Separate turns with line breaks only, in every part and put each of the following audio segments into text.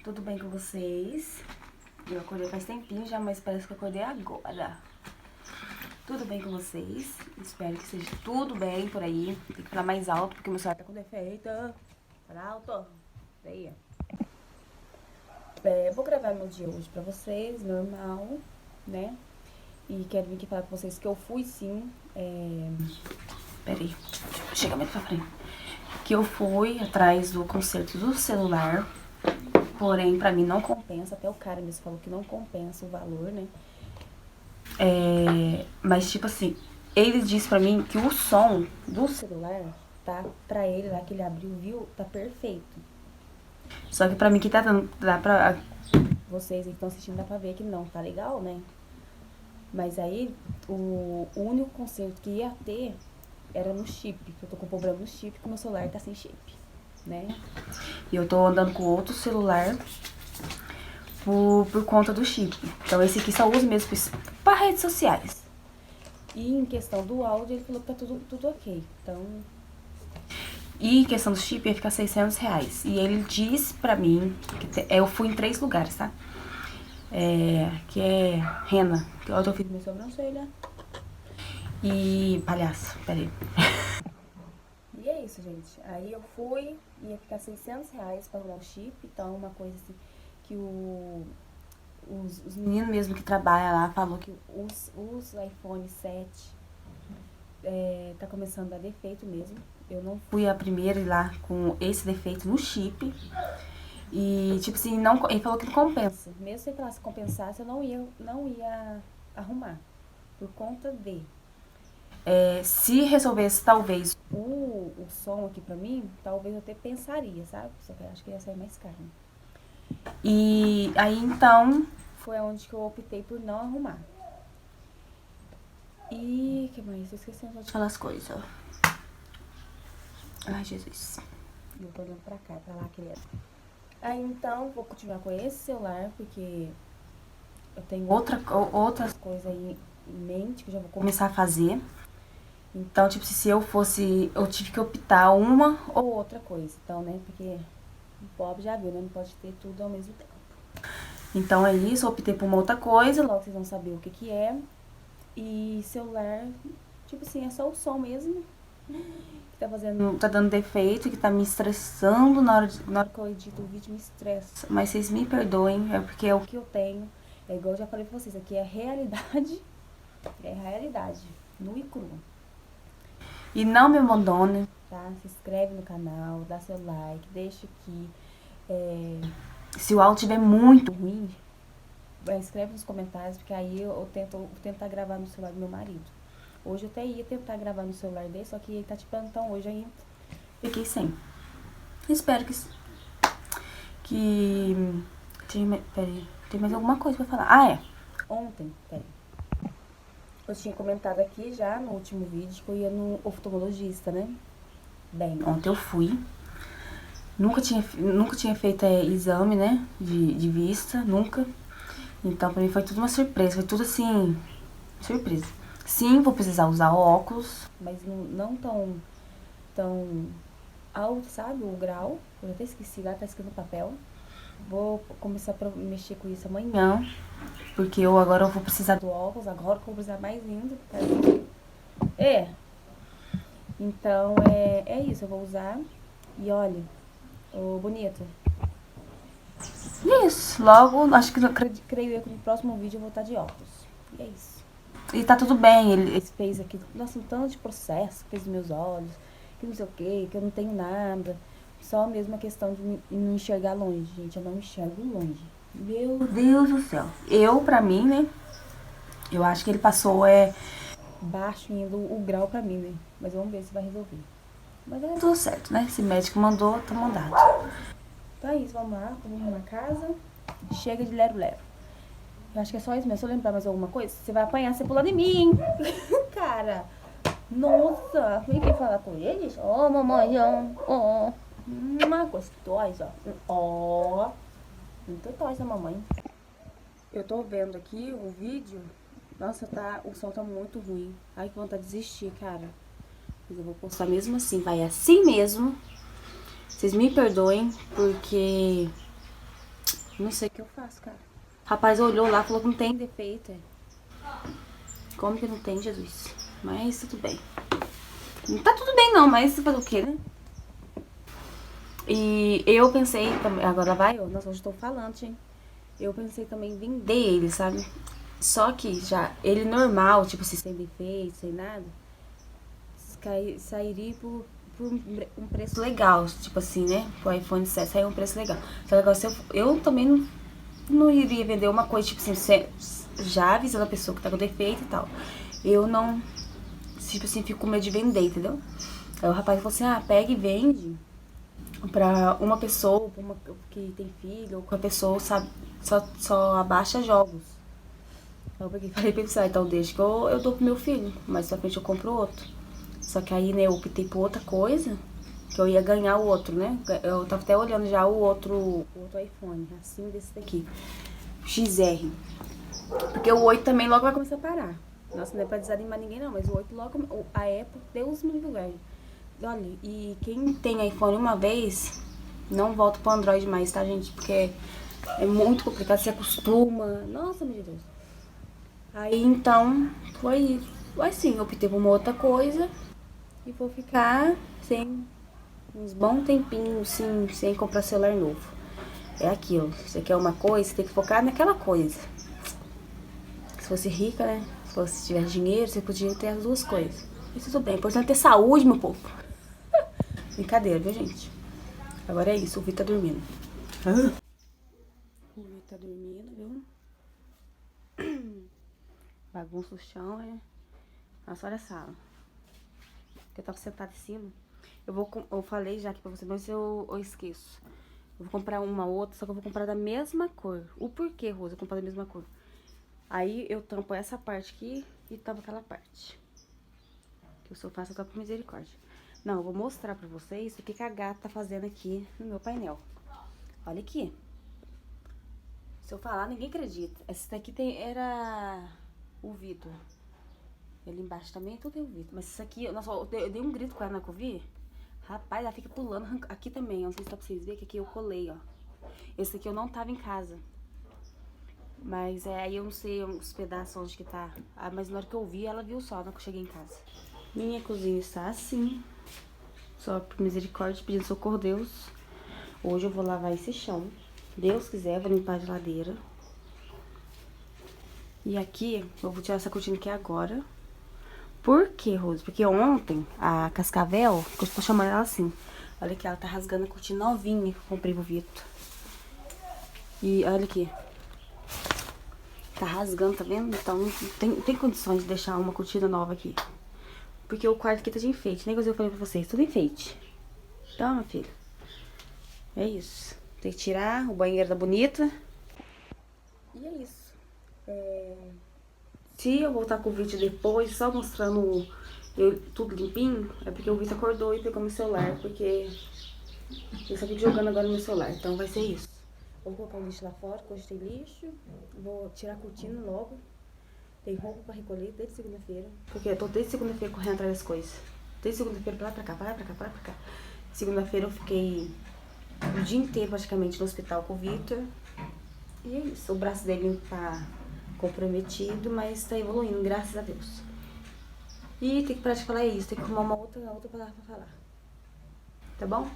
tudo bem com vocês? Eu acordei faz tempinho já, mas parece que eu acordei agora. Tudo bem com vocês? Espero que seja tudo bem por aí. Tem que falar mais alto, porque meu celular tá com defeito. Fala alto. Daí. Vou gravar meu dia hoje pra vocês, normal, né? E quero vir aqui falar com vocês que eu fui sim. Peraí, chega mais pra frente. Que eu fui atrás do conserto do celular. Porém, pra mim não compensa. Até o cara mesmo falou que não compensa o valor, né? Mas tipo assim, ele disse pra mim que o som do celular, tá? Pra ele lá que ele abriu, viu? Tá perfeito. Só que pra mim que tá dando, dá pra... Vocês que estão assistindo dá pra ver que não tá legal, né? Mas aí, o único conserto que ia ter era no chip. Que eu tô com problema no chip, que o meu celular tá sem chip, né? E eu tô andando com outro celular por conta do chip. Então esse aqui só uso mesmo para redes sociais. E em questão do áudio, ele falou que tá tudo ok. Então... E em questão do chip, ia ficar R$600. E ele disse pra mim, eu fui em 3 lugares, tá? Que é Rena, que eu fiz minha sobrancelha. E palhaço, peraí. E é isso, gente. Aí eu fui, ia ficar R$600 pra arrumar o chip. Então, uma coisa assim, que os meninos mesmo que trabalham lá falou que os iPhone 7 tá começando a dar defeito mesmo. Eu não fui a primeira lá com esse defeito no chip. E, tipo assim, não, ele falou que não compensa. Mesmo se ele falasse que compensasse, eu não ia arrumar. Por conta de... se resolvesse, talvez, o som aqui pra mim, talvez eu até pensaria, sabe? Só que eu acho que ia sair mais caro. E aí, então, foi onde que eu optei por não arrumar. E que mais? Eu esqueci de falar as coisas, ó. Ai, Jesus. Eu tô olhando pra cá, pra lá que ele é. Aí, então, vou continuar com esse celular, porque eu tenho outras coisas aí em mente que eu já vou começar a fazer. Então, tipo, se eu fosse... Eu tive que optar uma ou outra coisa. Então, né, porque o pobre já viu, né? Não pode ter tudo ao mesmo tempo. Então, é isso. Eu optei por uma outra coisa. Logo vocês vão saber o que que é. E celular, tipo assim, é só o som mesmo. Que tá dando defeito, que tá me estressando na hora que eu edito o vídeo, me estressa. Mas vocês me perdoem, é porque é o que eu tenho. É igual eu já falei pra vocês, aqui é realidade. É realidade, nu e crua. E não me abandone, tá? Se inscreve no canal, dá seu like, deixa aqui. Se o áudio estiver muito ruim, escreve nos comentários, porque aí eu tento tentar gravar no celular do meu marido. Hoje eu até ia tentar gravar no celular dele, só que ele tá de plantão hoje, aí fiquei sem. Espero peraí, tem mais alguma coisa pra falar. Ah, é. Ontem, peraí. Eu tinha comentado aqui já no último vídeo que eu ia no oftalmologista, né? Bem, ontem eu fui. Nunca tinha feito exame, né? De vista, nunca. Então, pra mim foi tudo uma surpresa. Foi tudo assim, surpresa. Sim, vou precisar usar óculos, mas não tão alto, sabe? O grau. Eu até esqueci lá, tá escrito no papel. Vou começar a mexer com isso amanhã. Porque agora eu vou precisar do óculos, agora que eu vou precisar mais ainda. Então, é isso, eu vou usar. E olha, ô bonito. Isso, logo, acho que creio eu que no próximo vídeo eu vou estar de óculos. E é isso. E tá tudo bem, ele fez aqui, nossa, um tanto de processo, fez nos meus olhos, que não sei o que eu não tenho nada. Só mesmo a questão de não enxergar longe, gente, eu não enxergo longe. Meu Deus do céu. Pra mim, né, eu acho que ele passou, baixo indo o grau pra mim, né, mas vamos ver se vai resolver. Mas é tudo certo, né, se médico mandou, tá mandado. Então é isso, vamos lá, vamos arrumar a casa. Chega de lero-lero. Eu acho que é só isso mesmo. Se eu lembrar mais alguma coisa, você vai apanhar, você pulando em mim. Cara, nossa. Vem aqui falar com eles. Ó, mamãe, ó. Uma gostosa. Ó. Muito gostosa, mamãe. Eu tô vendo aqui o vídeo. Nossa, o som tá muito ruim. Ai, que vontade de desistir, cara. Mas eu vou postar mesmo assim. Vai assim mesmo. Vocês me perdoem, porque Não sei o que eu faço, cara. O rapaz olhou lá, falou que não tem defeito. Como que não tem, Jesus? Mas tudo bem. Não tá tudo bem não, mas fazer o quê, né? E eu pensei também, agora vai eu, nossa, hoje eu tô falando, gente. Eu pensei também em vender ele, sabe? Só que já, ele normal, tipo assim, sem defeito, sem nada, sairia por um preço legal, tipo assim, né? Pro iPhone 7 saiu um preço legal. Só que agora, se eu também não iria vender uma coisa, tipo assim, já avisando a pessoa que tá com defeito e tal. Eu não, tipo assim, fico com medo de vender, entendeu? Aí o rapaz falou assim, ah, pega e vende pra uma pessoa, pra uma que tem filho, ou com a pessoa, sabe, só abaixa jogos. Então eu peguei e falei pra ele, ah, então deixa que eu dou pro meu filho, mas pra frente eu compro outro. Só que aí, né, eu optei por outra coisa, que eu ia ganhar o outro, né? Eu tava até olhando já o outro iPhone, assim desse daqui, XR. Porque o 8 também logo vai começar a parar. Nossa, não é pra desanimar ninguém não, mas o 8 logo, a Apple, Deus me livre. Olha, e quem tem iPhone uma vez, não volta pro Android mais, tá, gente? Porque é muito complicado, você acostuma. Nossa, meu Deus. Aí, então, foi assim, eu optei por uma outra coisa e vou ficar sem uns bons tempinhos, sem comprar celular novo. É aquilo, você quer uma coisa, você tem que focar naquela coisa. Se fosse rica, né? Se você tivesse dinheiro, você podia ter as duas coisas. Mas tudo bem, é importante ter saúde, meu povo. Brincadeira, viu, gente? Agora é isso, o Vitor tá dormindo. O Vitor tá dormindo, viu? Bagunça o chão, é. Nossa, olha a sala. Eu tava sentada em cima. Eu falei já aqui pra você, mas eu esqueço. Eu vou comprar uma outra, só que eu vou comprar da mesma cor. O porquê, Rosa, eu comprar da mesma cor? Aí eu tampo essa parte aqui e tampo aquela parte. Que o sofá só tá por misericórdia. Não, eu vou mostrar pra vocês o que a gata tá fazendo aqui no meu painel. Olha aqui. Se eu falar, ninguém acredita. Essa daqui era o Vitor. Ali embaixo também tudo é o Vitor. Mas isso aqui, nossa, eu dei um grito com ela na que eu vi. Rapaz, ela fica pulando. Aqui também, ó, não sei se dá pra vocês verem que aqui eu colei, ó. Esse aqui eu não tava em casa. Mas aí eu não sei os pedaços onde que tá. Ah, mas na hora que eu vi, ela viu só, na hora que eu cheguei em casa. Minha cozinha está assim. Só por misericórdia, pedindo socorro, Deus. Hoje eu vou lavar esse chão. Deus quiser, eu vou limpar a geladeira. E aqui, eu vou tirar essa cortina aqui agora. Por quê, Rose? Porque ontem, a Cascavel, que eu estou chamando ela assim, olha aqui, ela tá rasgando a cortina novinha que eu comprei pro Vitor. E olha aqui. Tá rasgando, tá vendo? Então não tem condições de deixar uma cortina nova aqui. Porque o quarto aqui tá de enfeite, né? Que eu falei pra vocês, tudo enfeite. Então, meu filho, é isso. Tem que tirar, o banheiro tá bonita. E é isso. Se eu voltar com o vídeo depois, só mostrando tudo limpinho, é porque o Vitor acordou e pegou meu celular, porque ele só fica jogando agora no meu celular, então vai ser isso. Vou colocar o lixo lá fora, que hoje tem lixo, vou tirar a cortina logo, tem roupa pra recolher desde segunda-feira, porque eu tô desde segunda-feira correndo atrás das coisas. Desde segunda-feira pra lá, pra cá, pra lá, pra cá, pra lá, pra cá. Segunda-feira eu fiquei o dia inteiro praticamente no hospital com o Vitor, e é isso, o braço dele tá comprometido, mas tá evoluindo, graças a Deus. E tem que parar de falar isso, tem que arrumar uma outra palavra pra falar. Tá bom?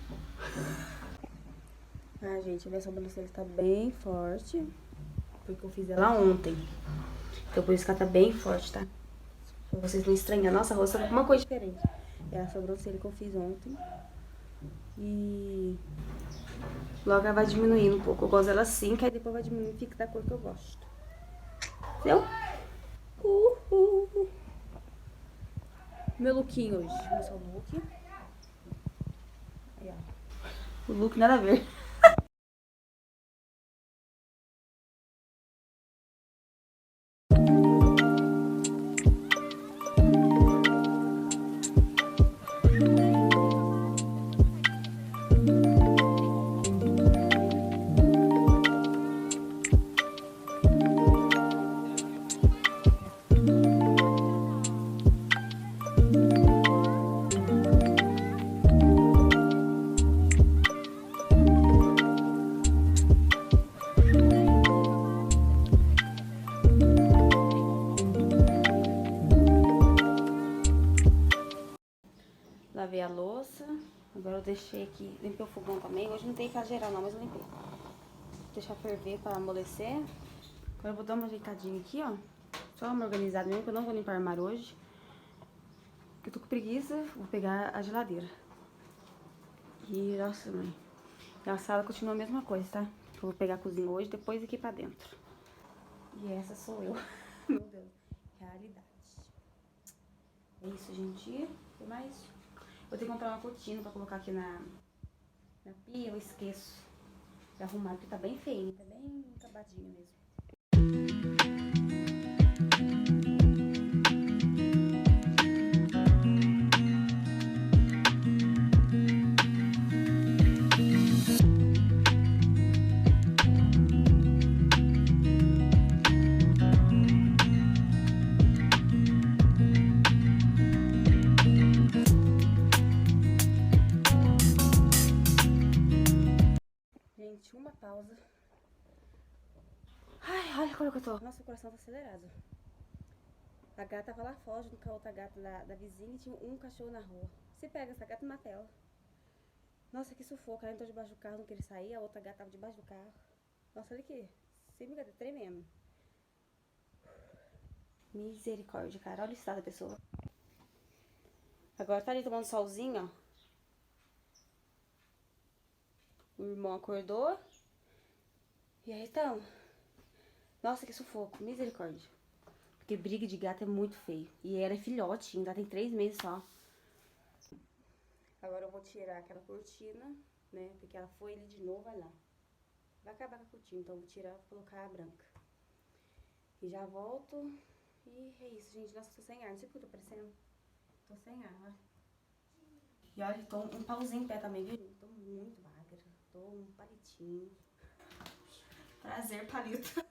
Ah, gente, a minha sobrancelha tá bem forte, porque eu fiz ela ontem. Então por isso que ela tá bem forte, tá? Pra vocês não estranharem. Nossa, a roça tá com uma coisa diferente. É a sobrancelha que eu fiz ontem. E logo ela vai diminuindo um pouco. Eu gosto dela assim, que aí depois vai diminuir e fica da cor que eu gosto. Entendeu? Meu lookinho hoje. Vou mostrar o look. Aí, ó. O look nada a ver. Agora eu deixei aqui, limpei o fogão também. Hoje não tem casa geral não, mas eu limpei. Vou deixar ferver pra amolecer. Agora eu vou dar uma ajeitadinha aqui, ó. Só uma organizada mesmo, que eu não vou limpar o armário hoje. Porque eu tô com preguiça, vou pegar a geladeira. E, nossa, mãe. E a sala continua a mesma coisa, tá? Eu vou pegar a cozinha hoje, depois aqui pra dentro. E essa sou eu. Meu Deus, realidade. É isso, gente. O que mais? Vou ter que comprar uma cortina pra colocar aqui na pia. Eu esqueço de arrumar, porque tá bem feio, tá bem acabadinho mesmo. Gente, uma pausa. Ai, olha como que eu tô. Nossa, o coração tá acelerado. A gata tava lá fora, junto com a outra gata da vizinha, e tinha um cachorro na rua. Se pega essa gata e mata ela. Nossa, que sufoco. Ela entrou debaixo do carro, não queria sair. A outra gata tava debaixo do carro. Nossa, olha aqui. Sem brincadeira, tremendo. Misericórdia, cara. Olha o estado da pessoa. Agora tá ali tomando solzinho, ó. O irmão acordou. E aí, então... Nossa, que sufoco. Misericórdia. Porque briga de gato é muito feio. E ela é filhote, ainda tem 3 meses só. Agora eu vou tirar aquela cortina, né? Porque ela foi ali de novo, vai lá. Vai acabar com a cortina, então eu vou tirar e colocar a branca. E já volto. E é isso, gente. Nossa, tô sem ar. Não sei o que eu tô parecendo. Tô sem ar, ó. E olha, tô um pauzinho em pé também, viu? Tô muito magra. Tô um palitinho. Prazer, palito.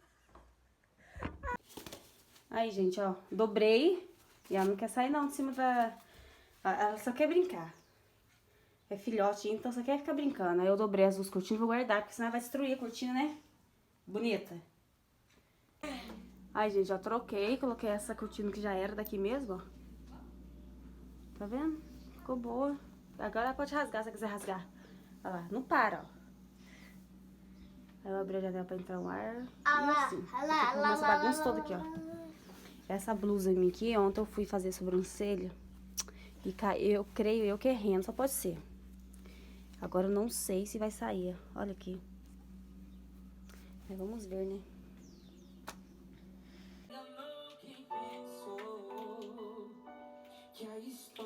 Aí, gente, ó. Dobrei. E ela não quer sair, não, de cima da... Ela só quer brincar. É filhote, então só quer ficar brincando. Aí eu dobrei as duas cortinas e vou guardar, porque senão vai destruir a cortina, né? Bonita. Ai, gente, já troquei. Coloquei essa cortina que já era daqui mesmo, ó. Tá vendo? Ficou boa. Agora ela pode rasgar se ela quiser rasgar. Olha lá, não para, ó. Aí eu abri a janela pra entrar o ar. E assim. Essa bagunça toda aqui, ó. Essa blusa minha aqui, ontem eu fui fazer sobrancelha. E eu creio eu que é renda, só pode ser. Agora eu não sei se vai sair. Olha aqui. Mas vamos ver, né?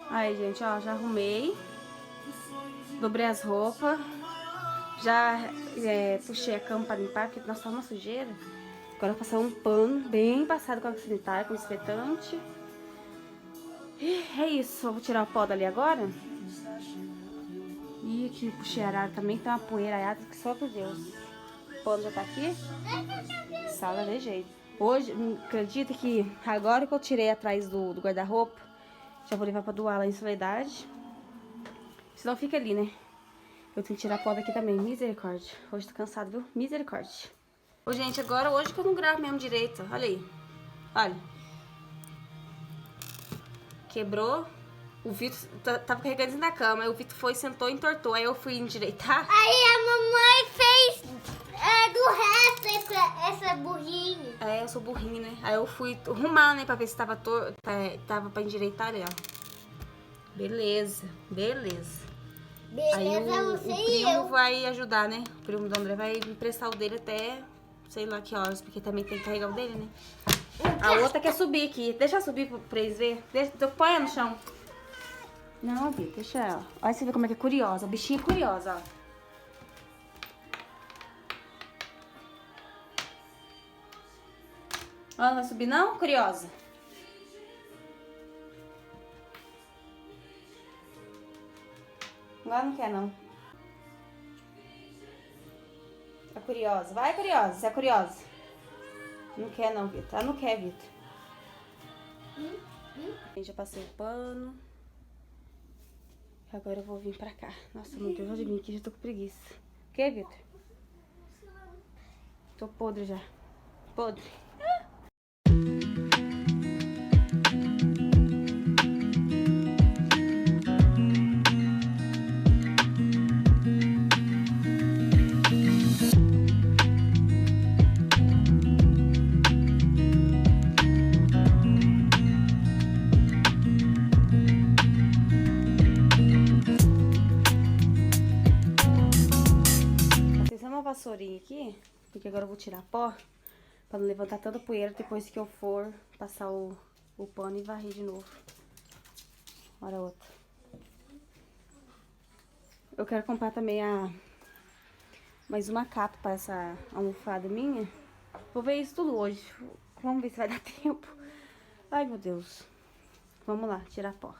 Aí, gente, ó, já arrumei. Dobrei as roupas. Já puxei a cama pra limpar, porque nós tá uma sujeira. Agora eu vou passar um pano bem passado com água sanitária, com espetante. E é isso, eu vou tirar o pó dali agora. E aqui puxei a arara também, tem uma poeira aiada que só por Deus. O pano já tá aqui. Sala de jeito. Hoje, acredita que agora que eu tirei atrás do guarda-roupa, já vou levar pra doar lá em Soledade. Senão fica ali, né? Eu tenho que tirar a pó daqui também. Misericórdia. Hoje tô cansada, viu? Misericórdia. Ô, gente, agora hoje que eu não gravo mesmo direito. Olha aí. Olha. Quebrou. O Vitor tava carregando na cama. Aí o Vitor foi, sentou e entortou. Aí eu fui endireitar.
Aí a mamãe fez do resto essa burrinho.
É, eu sou burrinho, né? Aí eu fui arrumar, né? Pra ver se tava tava pra endireitar ali, ó. Beleza. Beleza. Aí o primo vai ajudar, né? O primo do André vai emprestar o dele até sei lá que horas, porque também tem que carregar o dele, né? A outra quer subir aqui. Deixa eu subir pra eles verem. Põe ela no chão. Não, Vitor, deixa ela. Olha você vê como é que é curiosa. A bichinha é curiosa, ó. Ela não vai subir não? Curiosa. Agora não quer, não. É curiosa. Vai, curiosa. Você é curiosa. Não quer, não, Vitor. Ela não quer, Vitor. Já passei o pano. Agora eu vou vir pra cá. Nossa, meu Deus, eu vim aqui, já tô com preguiça. O que, Vitor? Tô podre já. Podre. uma vassourinha aqui, porque agora eu vou tirar pó, pra não levantar tanta poeira depois que eu for passar o pano e varrer de novo. Olha a outra. Eu quero comprar também mais uma capa pra essa almofada minha. Vou ver isso tudo hoje. Vamos ver se vai dar tempo. Ai, meu Deus. Vamos lá, tirar pó.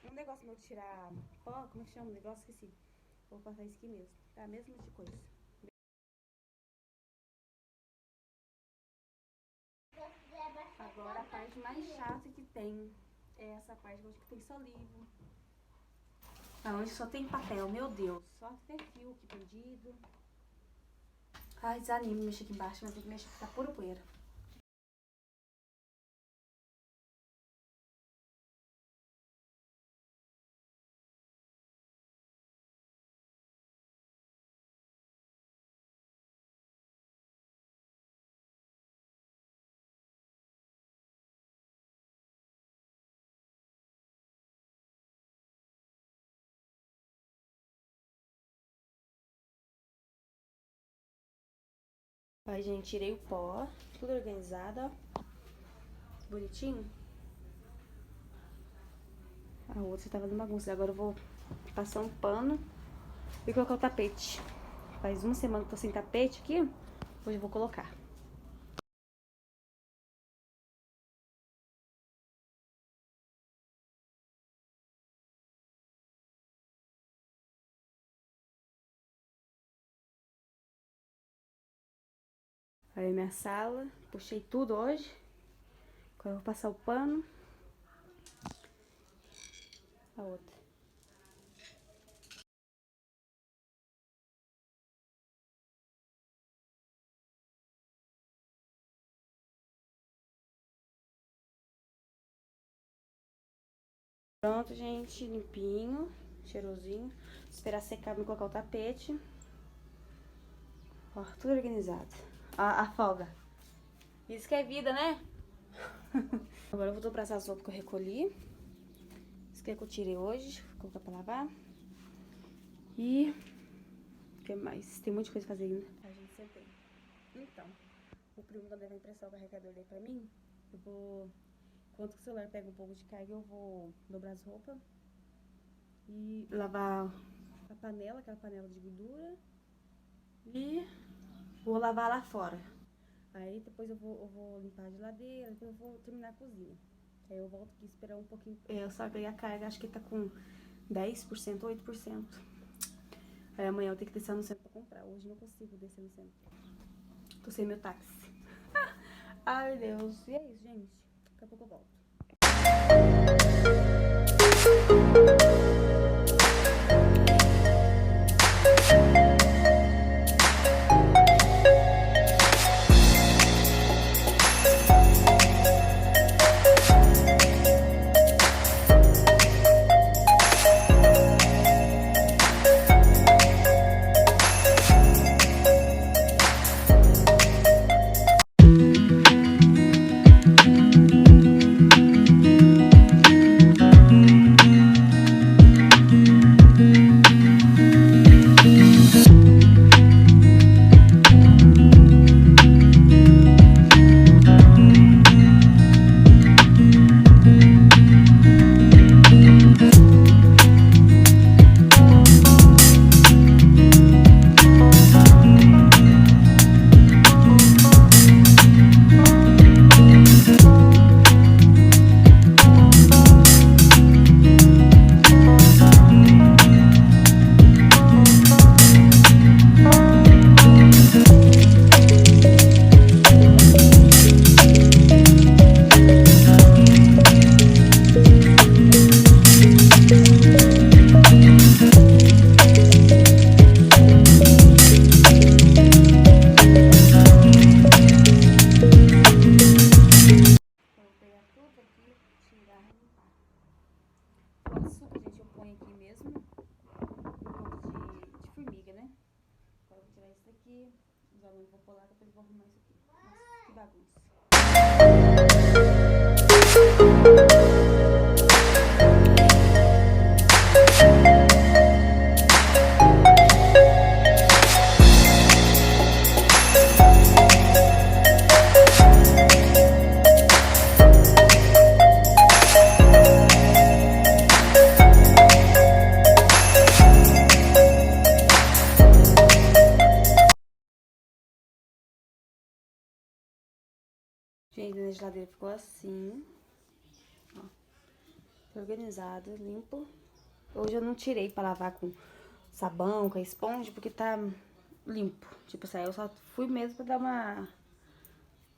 Um negócio meu de tirar pó, como é que chama o negócio? Esqueci. Vou passar isso aqui mesmo. Tá a mesma de coisa. Agora a parte mais chata que tem é essa parte onde tem só livro. Onde só tem papel, meu Deus. Só tem fio aqui perdido. Ai, desanimo mexer aqui embaixo, mas tem que mexer porque tá pura poeira. Aí, gente, tirei o pó, tudo organizado, ó. Bonitinho. A outra tava de bagunça. Agora eu vou passar um pano e colocar o tapete. Faz uma semana que eu tô sem tapete aqui, hoje eu vou colocar. Aí minha sala, puxei tudo hoje. Agora eu vou passar o pano. A outra. Pronto, gente, limpinho, cheirosinho. Vou esperar secar pra colocar o tapete. Ó, tudo organizado. A folga. Isso que é vida, né? Agora eu vou dobrar essas roupas que eu recolhi. Isso que eu tirei hoje. Vou colocar pra lavar. E... o que mais? Tem muita coisa pra fazer ainda. A gente sentei. Então, o primo tá devendo emprestar o carregador dele pra mim. Eu vou... Enquanto o celular pega um pouco de carga, eu vou dobrar as roupas. E lavar a panela, aquela panela de gordura. E... vou lavar lá fora. Aí depois eu vou limpar a geladeira, depois eu vou terminar a cozinha. Aí eu volto aqui esperar um pouquinho. Eu só peguei a carga, acho que tá com 10%, 8%. Aí amanhã eu tenho que descer no centro pra comprar. Hoje não consigo descer no centro. Tô sem meu táxi. Ai, Deus. E é isso, gente. Daqui a pouco eu volto. Gente, na geladeira ficou assim. Ó. Organizado, limpo. Hoje eu não tirei pra lavar com sabão, com a esponja, porque tá limpo. Tipo assim, eu só fui mesmo pra dar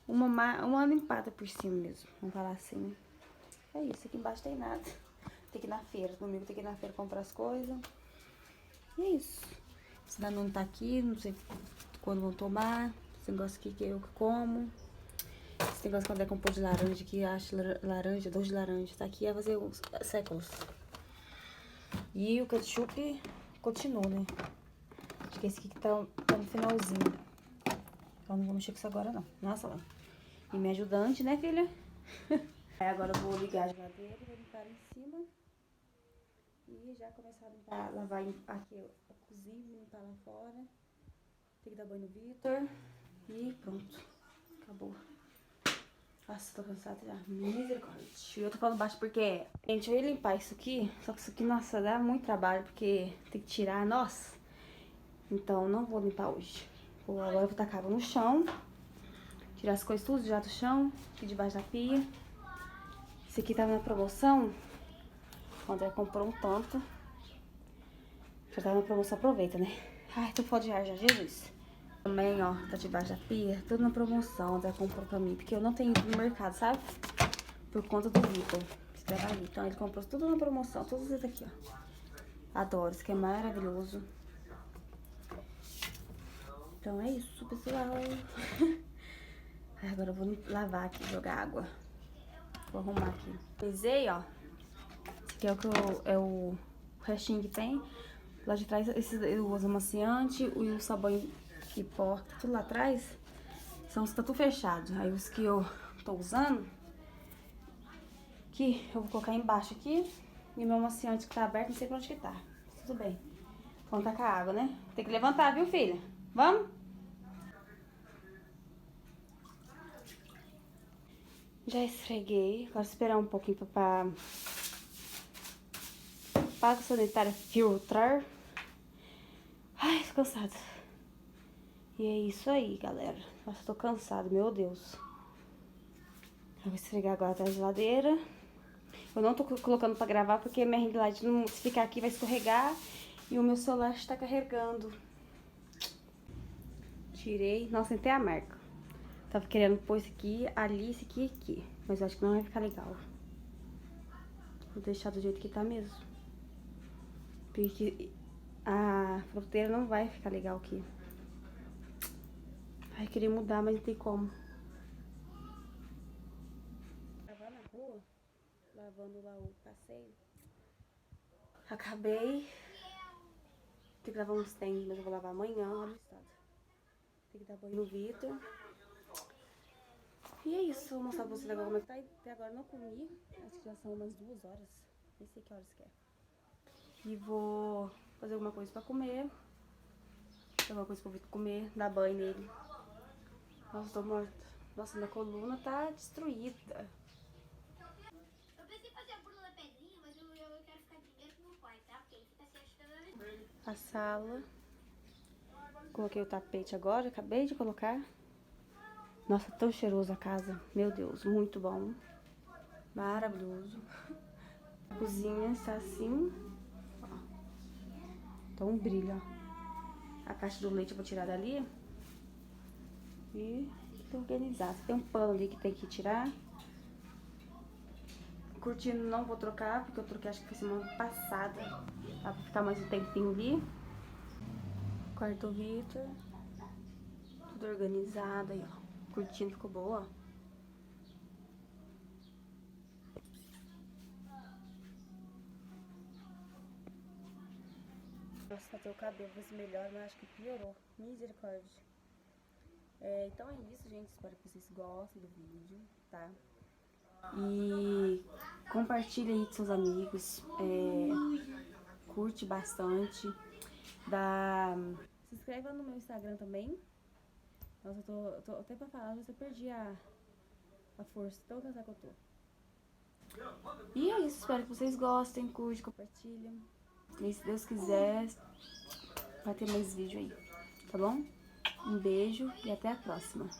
uma limpada por cima mesmo. Vamos falar assim, né? É isso, aqui embaixo tem nada. Tem que ir na feira, domingo tem que ir na feira comprar as coisas. E é isso. Esse Danone tá aqui, não sei quando vão tomar. Esse negócio aqui que eu como. Esse negócio que eu decompor de laranja aqui, acho laranja, doce de laranja. Tá aqui, vai fazer uns séculos. E o ketchup continua, né? Acho que esse aqui que tá no finalzinho. Então não vou mexer com isso agora, não. Nossa, ó. E minha ajudante, né, filha? Aí agora eu vou ligar a geladeira, vou limpar em cima. E já começar a limpar, lavar aqui a cozinha, limpar lá fora. Tem que dar banho no Vitor. E pronto. Acabou. Nossa, tô cansada já. Misericórdia. Eu tô falando baixo porque... Gente, eu ia limpar isso aqui. Só que isso aqui, nossa, dá muito trabalho. Porque tem que tirar, nossa. Então, não vou limpar hoje. Agora eu vou tacar água no chão. Tirar as coisas tudo já do chão. Aqui debaixo da pia. Esse aqui tava na promoção. O André comprou um tanto. Já tava na promoção, aproveita, né? Ai, tô fora de ar já, Jesus. Também, ó, tá debaixo da pia, tudo na promoção. O André comprou pra mim, porque eu não tenho ido no mercado, sabe? Por conta do Vitor, que trabalha ali. Então ele comprou tudo na promoção, todos esses aqui, ó. Adoro, isso aqui é maravilhoso. Então é isso, pessoal. Agora eu vou lavar aqui, jogar água. Vou arrumar aqui. Pesei, ó. Esse aqui é o restinho que tem. Lá de trás, eu uso amaciante e o sabão que pó, tudo lá atrás, são os tatu fechados. Aí os que eu tô usando, que eu vou colocar embaixo aqui. E meu amaciante que tá aberto, não sei pra onde que tá. Tudo bem. Vamos tacar a água, né? Tem que levantar, viu, filha? Vamos? Já esfreguei. Agora esperar um pouquinho pra água sanitária filtrar. Ai, tô cansada. E é isso aí, galera. Nossa, tô cansada, meu Deus. Eu vou esfregar agora atrás da geladeira. Eu não tô colocando pra gravar porque minha ring light, se ficar aqui, vai escorregar. E o meu celular está carregando. Tirei. Nossa, até a marca. Tava querendo pôr esse aqui, ali, esse aqui e aqui. Mas eu acho que não vai ficar legal. Vou deixar do jeito que tá mesmo. Porque a fronteira não vai ficar legal aqui. Ai, queria mudar, mas não tem como. Tava na rua, lavando lá o passeio. Acabei. Tem que lavar uns tênis, mas eu vou lavar amanhã. Olha o estado. Tem que dar banho no Vitor. E é isso. Vou mostrar pra vocês agora como é que tá. Até agora eu não comi. Acho que já são umas 2 horas. Nem sei que horas que é. E vou fazer alguma coisa pra comer. Fazer alguma coisa pro Vitor comer. Dar banho nele. Nossa, tô morta. Nossa, minha coluna tá destruída.
Eu pensei em fazer a Bruna Pedrinha, mas eu quero ficar primeiro com o meu pai, tá? Porque ele fica assim,
A sala. Coloquei o tapete agora, acabei de colocar. Nossa, tão cheiroso a casa. Meu Deus, muito bom. Maravilhoso. A cozinha está assim. Ó. Tá um brilho, ó. A caixa do leite eu vou tirar dali. E tô organizada. Tem um pano ali que tem que tirar. Cortina não vou trocar, porque eu troquei acho que foi semana passada. Dá pra ficar mais um tempinho ali. Quarto Vitor. Tudo organizado aí, ó. Cortina ficou boa, ó. Nossa, fazer o cabelo vai ser melhor, mas acho que piorou. Misericórdia. Então é isso, gente. Espero que vocês gostem do vídeo, tá? E compartilha aí com seus amigos. Curte bastante. Se inscreva no meu Instagram também. Nossa, eu tô até pra falar, eu já perdi a força, tão cansada que eu tô. E é isso, espero que vocês gostem, curte, compartilha. E se Deus quiser, vai ter mais vídeo aí, tá bom? Um beijo e até a próxima.